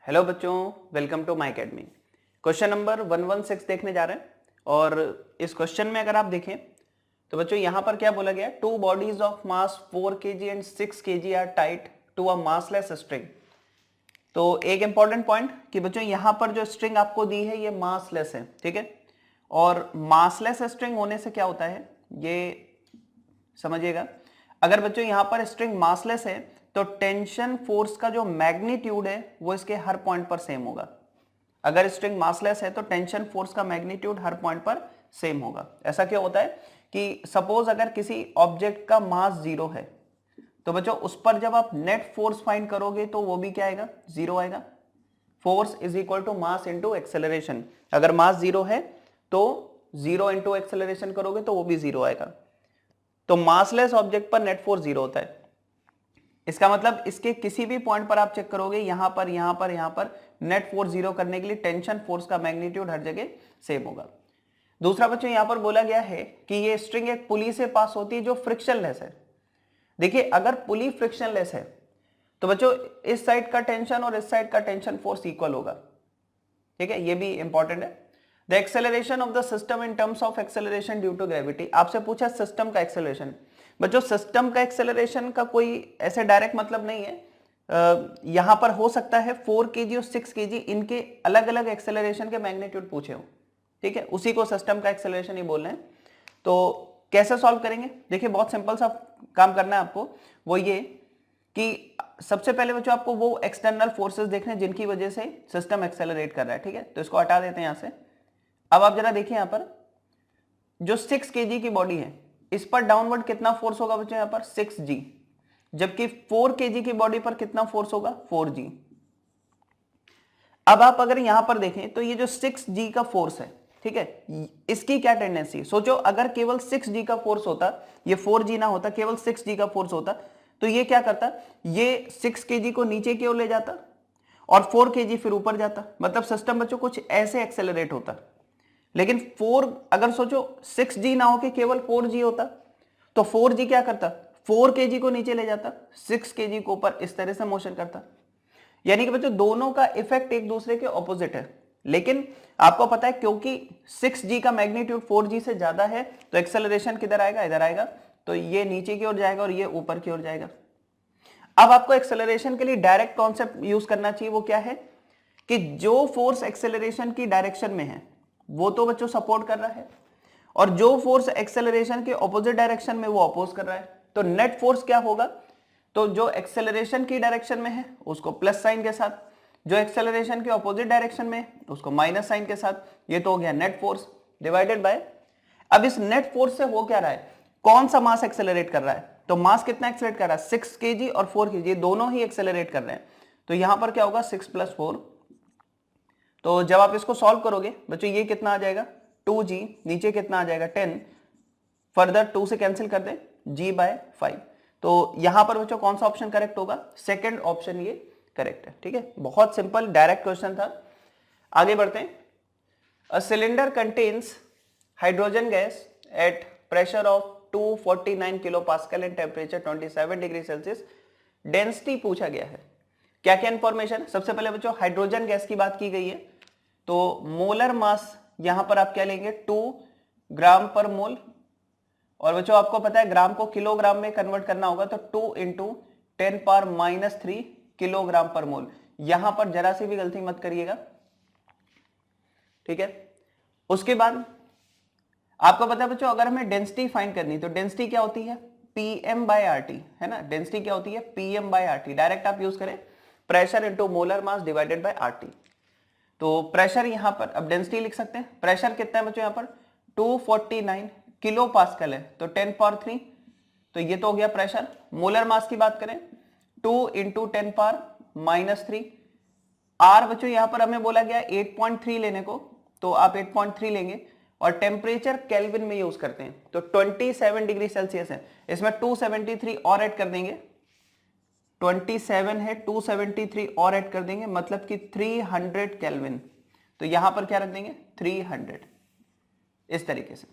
Hello बच्चों, welcome to my academy. Question number 116 देखने जा रहे हैं और इस क्वेश्चन में अगर आप देखें तो बच्चों यहां पर क्या बोला गया है, 2 bodies of mass 4 kg and 6 kg are tied to a massless string. तो एक इंपॉर्टेंट पॉइंट कि बच्चों यहां पर जो स्ट्रिंग आपको दी है ये मासलेस है, ठीक है। और मासलेस स्ट्रिंग होने से क्या होता है ये समझिएगा। अगर बच्चों यहां पर स्ट्रिंग मासलेस है तो टेंशन फोर्स का जो मैग्नीट्यूड है वो इसके हर पॉइंट पर सेम होगा। अगर स्ट्रिंग मासलेस है तो टेंशन फोर्स का मैग्नीट्यूड हर पॉइंट पर सेम होगा। ऐसा क्यों होता है कि सपोज अगर किसी ऑब्जेक्ट का मास 0 है तो बच्चों उस पर जब आप नेट फोर्स फाइंड करोगे तो वो भी क्या आएगा, 0 आएगा। Force is equal to mass into acceleration. अगर मास 0 है तो 0 इंटू एक्सेलरेशन करोगे तो वो भी 0 आएगा। तो मासलेस ऑब्जेक्ट पर नेट फोर्स 0 होता है। इसका मतलब इसके किसी भी पॉइंट पर आप चेक करोगे, यहां पर नेट फोर्स 0 करने के लिए टेंशन फोर्स का मैग्नीट्यूड हर जगह सेम होगा। दूसरा बच्चों यहां पर बोला गया है कि ये स्ट्रिंग एक पुली से पास होती है जो फ्रिक्शनलेस है। देखिए अगर पुली फ्रिक्शनलेस है तो बच्चों इस साइड का टेंशन और इस साइड का टेंशन फोर्स इक्वल होगा, ठीक है। ये भी इंपॉर्टेंट है। The acceleration of the system in terms of acceleration due to gravity. आपसे पूछा सिस्टम का एक्सेलरेशन। बच्चों सिस्टम का एक्सेलरेशन का कोई ऐसे डायरेक्ट मतलब नहीं है। यहां पर हो सकता है 4 kg और 6 kg इनके अलग अलग एक्सेलरेशन के मैग्नीट्यूड पूछे हो, ठीक है। उसी को सिस्टम का एक्सेलरेशन ही बोल रहे हैं। तो कैसे सॉल्व करेंगे, देखिए बहुत सिंपल सा काम करना है आपको। वो ये कि सबसे पहले बच्चों आपको वो एक्सटर्नल फोर्सेस देखने हैं जिनकी वजह से सिस्टम एक्सेलरेट कर रहा है, ठीक है। तो इसको हटा देते हैं यहां से। अब आप जरा देखिए यहां पर जो 6 kg की बॉडी है इस पर डाउनवर्ड कितना फोर्स होगा बच्चों, यहां पर 6g। जबकि 4 kg की बॉडी पर कितना फोर्स होगा, 4g। अब आप अगर यहां पर देखें तो ये जो 6g का फोर्स है, ठीक है, इसकी क्या टेंडेंसी है। सोचो अगर केवल 6g का फोर्स होता, ये 4g ना होता, केवल 6g का फोर्स होता तो ये क्या करता, ये 6 kg को नीचे की ओर ले जाता और 4 kg फिर ऊपर जाता। मतलब सिस्टम बच्चों कुछ ऐसे एक्सेलरेट होता। लेकिन 4 अगर सोचो 6g ना हो के केवल 4g होता तो 4g क्या करता, 4 kg को नीचे ले जाता, 6 kg को ऊपर इस तरह से मोशन करता। यानी कि बच्चों दोनों का इफेक्ट एक दूसरे के ऑपोजिट है। लेकिन आपको पता है क्योंकि 6g का मैग्नीट्यूड 4g से ज्यादा है तो एक्सेलरेशन किधर आएगा, इधर आएगा। तो ये नीचे की ओर जाएगा और ये ऊपर की ओर जाएगा। अब आपको एक्सेलरेशन के लिए डायरेक्ट कॉन्सेप्ट यूज करना चाहिए। वो क्या है कि जो फोर्स एक्सेलरेशन की डायरेक्शन में है वो तो बच्चों सपोर्ट कर रहा है और जो फोर्स एक्सेलरेशन के ऑपोजिट डायरेक्शन में वो अपोज कर रहा है। तो नेट फोर्स क्या होगा, तो जो एक्सेलरेशन की डायरेक्शन में है उसको प्लस साइन के साथ, जो एक्सेलरेशन के ऑपोजिट डायरेक्शन में है उसको माइनस साइन के साथ। ये तो हो गया नेट फोर्स डिवाइडेड बाय। अब इस नेट फोर्स से हो क्या रहा है, कौन सा मास एक्सेलरेट कर रहा है, तो मास कितना एक्सेलरेट कर रहा है, 6 kg और 4 kg, ये दोनों ही एक्सेलरेट कर रहे हैं। तो यहां पर क्या होगा 6 + 4। तो जब आप इसको सॉल्व करोगे बच्चों ये कितना आ जाएगा 2g, नीचे कितना आ जाएगा 10, फर्दर 2 से कैंसिल कर दें g/5। तो यहां पर बच्चों कौन सा ऑप्शन करेक्ट होगा, सेकंड ऑप्शन ये करेक्ट है, ठीक है। बहुत सिंपल डायरेक्ट क्वेश्चन था। आगे बढ़ते हैं। A cylinder contains hydrogen gas at pressure of 249 kPa and temperature 27 degree Celsius. Density पूछा गया है। क्या क्या इंफॉर्मेशन, सबसे पहले बच्चों हाइड्रोजन गैस की बात की गई है तो मोलर मास यहां पर आप क्या लेंगे 2 ग्राम पर मोल। और बच्चों आपको पता है ग्राम को किलोग्राम में कन्वर्ट करना होगा तो 2 × 10⁻³ किलोग्राम पर मोल। यहां पर जरा सी भी गलती मत करिएगा, ठीक है। उसके बाद आपको पता है बच्चों अगर हमें डेंसिटी फाइंड करनी तो डेंसिटी क्या होती है Pm/RT, है ना। डेंसिटी क्या होती है Pm/RT। डायरेक्ट आप यूज करें pressure into molar mass divided by RT। तो प्रेशर यहां पर अब डेंसिटी लिख सकते हैं। प्रेशर कितना है बच्चों यहां पर 249 किलो पास्कल है तो 10⁻³ तो ये तो हो गया प्रेशर। मोलर मास की बात करें 2 × 10⁻³ आर बच्चों यहां पर हमें बोला गया 8.3 लेने को तो आप 8.3 लेंगे और टेम्परेचर केल्विन में यूज करते हैं तो 27 डिग्री सेल्सियस है। इसमें 273 और ऐड कर देंगे, 27 है 273 और ऐड कर देंगे मतलब कि 300 केल्विन। तो यहां पर क्या रख देंगे 300 इस तरीके से।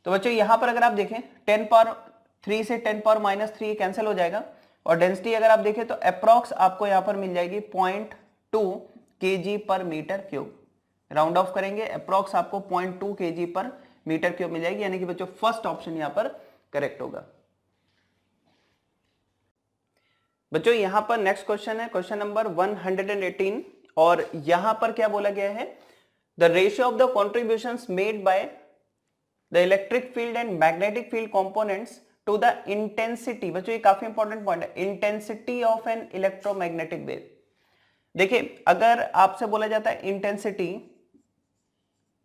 तो बच्चों यहां पर अगर आप देखें 10⁻³ से 10⁻³ कैंसिल हो जाएगा और डेंसिटी अगर आप देखें तो अप्रॉक्स आपको यहां पर मिल जाएगी 0.2 kg पर मीटर क्यूब। राउंड ऑफ करेंगे अप्रॉक्स आपको 0.2 kg पर मीटर क्यूब मिल जाएगी, यानी कि बच्चों फर्स्ट ऑप्शन यहां पर करेक्ट होगा। बच्चों यहां पर नेक्स्ट क्वेश्चन है क्वेश्चन नंबर 118 और यहां पर क्या बोला गया है, the ratio of the contributions made by the electric field and magnetic field components to the intensity. बच्चों ये काफी इंपॉर्टेंट पॉइंट है, intensity of an electromagnetic wave. देखिए अगर आपसे बोला जाता है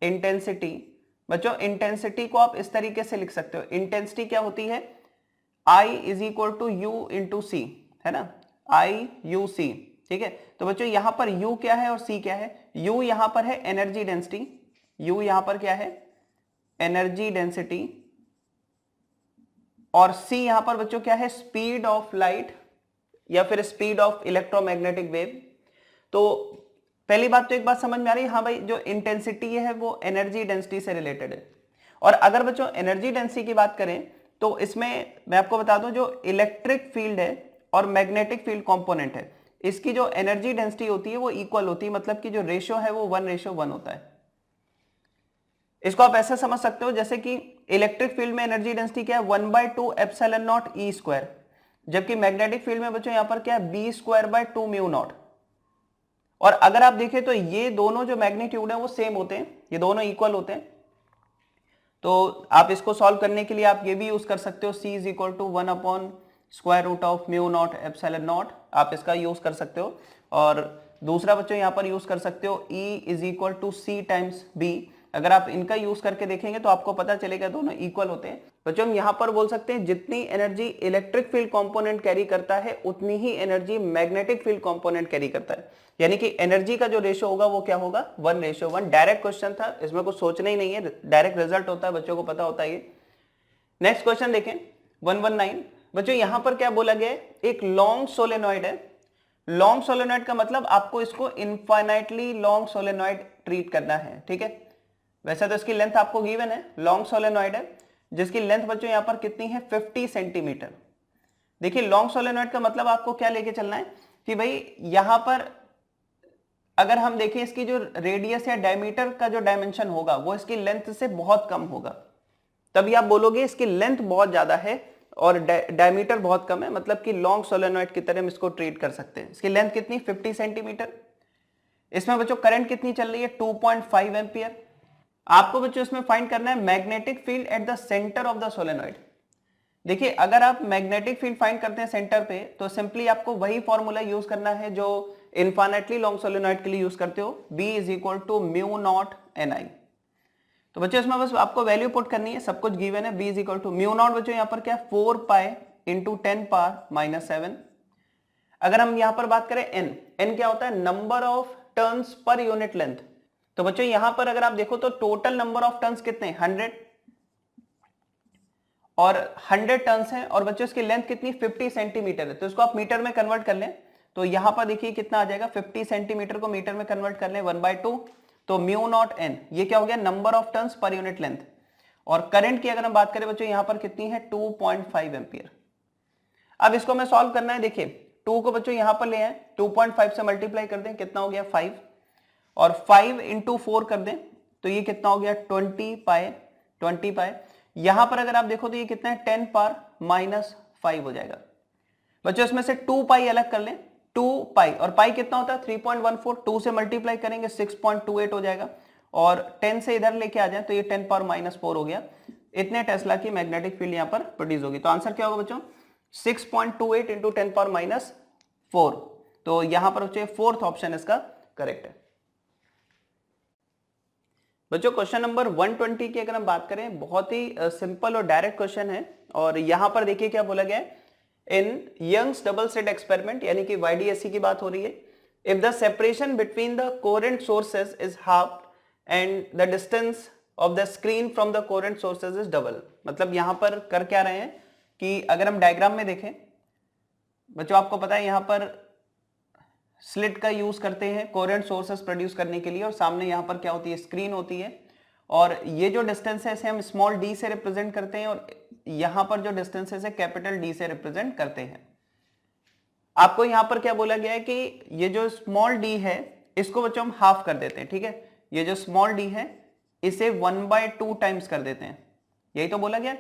इंटेंसिटी बच्चों इंटेंसिटी को आप इस तरीके से लिख सकते हो, इंटेंसिटी क्या होती है, I is equal to U into C, है ना, आई यू सी, ठीक है। तो बच्चों यहां पर U क्या है और C क्या है, U यहां पर है एनर्जी डेंसिटी, U यहां पर क्या है एनर्जी डेंसिटी, और C यहां पर बच्चों क्या है स्पीड ऑफ लाइट या फिर स्पीड ऑफ इलेक्ट्रोमैग्नेटिक वेव। तो पहली बात तो एक बात समझ में आ रही है, हाँ भाई जो इंटेंसिटी है वो एनर्जी डेंसिटी से रिलेटेड है। और अगर बच्चों एनर्जी डेंसिटी की बात करें तो इसमें मैं आपको बता दूं जो इलेक्ट्रिक फील्ड है और मैग्नेटिक फील्ड कंपोनेंट है, इसकी जो एनर्जी डेंसिटी होती है वो इक्वल होती है, मतलब कि जो रेशियो है वो 1:1 होता है। इसको आप ऐसे समझ सकते हो जैसे कि इलेक्ट्रिक फील्ड में एनर्जी डेंसिटी क्या है 1/2 एप्सिलॉन नॉट ई स्क्वायर, जबकि मैग्नेटिक फील्ड में बच्चों यहां पर क्या है b²/2 म्यू नॉट। और अगर आप देखें तो ये दोनों जो मैग्नीट्यूड है वो सेम होते हैं, ये दोनों इक्वल होते हैं। तो आप इसको सॉल्व करने के लिए आप ये भी यूज कर सकते हो, c इज इक्वल टू 1/√ऑफ म्यू नॉट एप्सिलॉन नॉट, आप इसका यूज कर सकते हो। और दूसरा बच्चों यहां पर यूज कर सकते हो E is equal to C times B। अगर आप इनका यूज करके देखेंगे तो आपको पता चलेगा दोनों इक्वल होते हैं। बच्चों हम यहां पर बोल सकते हैं जितनी energy electric field component carry करता है उतनी ही energy magnetic field component carry करता है, यानी कि एनर्जी का जो रेशियो होगा वो क्या होगा 1:1। डायरेक्ट क्वेश्चन था, इसमें कुछ सोचना ही नहीं है, डायरेक्ट रिजल्ट होता है, बच्चों को पता होता है ये। नेक्स्ट क्वेश्चन देखें 119। बच्चों यहां पर क्या बोला गया है, एक लॉन्ग सोलेनॉइड है, लॉन्ग सोलेनॉइड का मतलब आपको इसको इनफाइनाइटली लॉन्ग सोलेनॉइड ट्रीट करना है, ठीक है। वैसे तो इसकी लेंथ आपको गिवन है, लॉन्ग सोलेनॉइड है जिसकी लेंथ बच्चों यहां पर कितनी है 50 सेंटीमीटर। देखिए लॉन्ग सोलेनॉइड का मतलब आपको क्या लेके चलना है कि भाई यहां पर अगर हम देखें इसकी जो रेडियस या डायमीटर का जो डायमेंशन होगा वो इसकी लेंथ से बहुत कम होगा, तभी आप बोलोगे इसकी लेंथ बहुत ज्यादा है और डायमीटर बहुत कम है, मतलब कि लॉन्ग सोलेनॉइड की तरह हम इसको ट्रीट कर सकते हैं। इसकी लेंथ कितनी 50 सेंटीमीटर। इसमें बच्चों करंट कितनी चल रही है 2.5 एम्पियर। आपको बच्चों इसमें फाइंड करना है magnetic field at the centre of the solenoid. देखिए अगर आप मैग्नेटिक फील्ड फाइंड करते हैं सेंटर पे तो सिंपली आपको वही फॉर्मूला यूज करना है जो इनफाइनाइटली लॉन्ग सोलेनॉइड के लिए यूज करते हो, B is equal to mu naught NI। तो बच्चों इसमें बस आपको वैल्यू पुट करनी है, सब कुछ गिवन है, B is equal to mu naught बच्चों यहाँ पर क्या 4 पाई इंटू 10⁻⁻⁷। अगर हम यहाँ पर बात करें n क्या होता है number of turns per unit length. तो बच्चों यहां पर अगर आप देखो तो टोटल नंबर ऑफ टर्न्स कितने 100 और 100 टर्न्स हैं, और बच्चों इसकी लेंथ कितनी 50 सेंटीमीटर है। तो इसको आप मीटर में कन्वर्ट कर लें तो यहां पर देखिए कितना आ जाएगा 50 सेंटीमीटर को मीटर में कन्वर्ट कर लें 1/2, तो म्यू नॉट n ये क्या हो गया number of turns per unit length. और करंट की अगर हम बात करें बच्चों यहां पर कितनी है 2.5 एम्पियर। अब इसको हमें सॉल्व करना है, देखिए 2 को बच्चों यहां पर ले आए 2.5 से मल्टीप्लाई कर दें, कितना हो गया 5, और 5 इंटू 4 कर दें तो ये कितना हो गया 20 पाई। यहां पर अगर आप देखो तो ये कितना है 10⁻⁻5 हो जाएगा। बच्चों इसमें से 2 पाई अलग कर लें, 2 पाई, और पाई कितना होता है 3.14, 2 से मल्टीप्लाई करेंगे 6.28 हो जाएगा, और 10 से इधर लेके आ जाए तो ये 10⁻⁻4 हो गया। इतने टेस्ला की मैग्नेटिक फील्ड यहां पर प्रोड्यूस होगी। तो आंसर क्या होगा बच्चों 6.28 इंटू 10⁻⁻4। तो यहां पर बच्चों फोर्थ ऑप्शन इसका करेक्ट है। बच्चों क्वेश्चन नंबर 120 की अगर हम बात करें, बहुत ही सिंपल और डायरेक्ट क्वेश्चन है, और यहां पर देखिए क्या बोला गया है, in Young's double slit experiment यानी कि YDSC की बात हो रही है, if the separation between the coherent sources is half and the distance of the screen from the coherent sources is double. मतलब यहां पर कर क्या रहे हैं कि अगर हम डायग्राम में देखें बच्चों, आपको पता है यहां पर स्लिट का यूज करते हैं कोहेरेंट सोर्सेस प्रोड्यूस करने के लिए, और सामने यहां पर क्या होती है स्क्रीन होती है, और ये जो डिस्टेंस है इसे हम स्मॉल d से रिप्रेजेंट करते हैं, और यहां पर जो डिस्टेंस है इसे कैपिटल D से रिप्रेजेंट करते हैं। आपको यहां पर क्या बोला गया है कि ये जो स्मॉल डी है इसको बच्चों हम हाफ कर देते हैं, ठीक है। ये जो स्मॉल डी है इसे 1/2 टाइम्स कर देते हैं, यही तो बोला गया।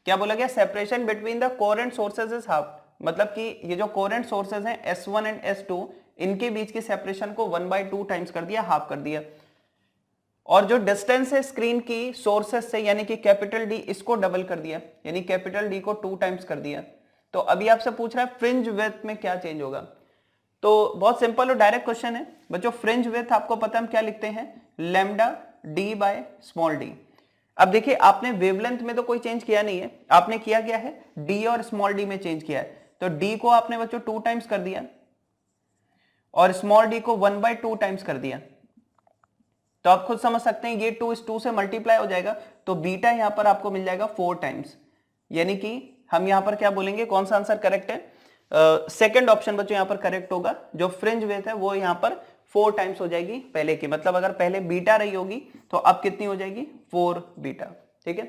क्या बोला गया? Separation between the coherent sources is half, मतलब कि ये जो कोरेंट सोर्सेज हैं S1 एंड S2 इनके बीच की सेपरेशन को 1/2 टाइम्स कर दिया, हाफ कर दिया। और जो डिस्टेंस है स्क्रीन की सोर्सेस से यानी कि कैपिटल डी, इसको डबल कर दिया, यानी कैपिटल डी को 2 टाइम्स कर दिया। तो अभी आपसे पूछ रहा है फ्रिंज विड्थ में क्या चेंज होगा। तो बहुत सिंपल और डायरेक्ट क्वेश्चन है बच्चों। फ्रिंज विड्थ आपको पता है हम क्या लिखते हैं, lambda D by small D. अब देखिए आपने वेवलेंथ में तो कोई चेंज किया नहीं है, आपने किया क्या है, डी और स्मॉल डी में चेंज किया है। तो डी को आपने बच्चों 2 टाइम्स कर दिया और स्मॉल डी को 1/2 टाइम्स कर दिया। तो आप खुद समझ सकते हैं ये 2 इस 2 से मल्टीप्लाई हो जाएगा, तो बीटा यहां पर आपको मिल जाएगा 4 टाइम्स। यानी कि हम यहां पर क्या बोलेंगे, कौन सा आंसर करेक्ट है? सेकंड ऑप्शन बच्चों यहां पर करेक्ट होगा। जो फ्रिंज विड्थ है वो यहां पर 4 टाइम्स हो जाएगी पहले की, मतलब अगर पहले बीटा रही होगी तो अब कितनी हो जाएगी, 4 बीटा। ठीक है।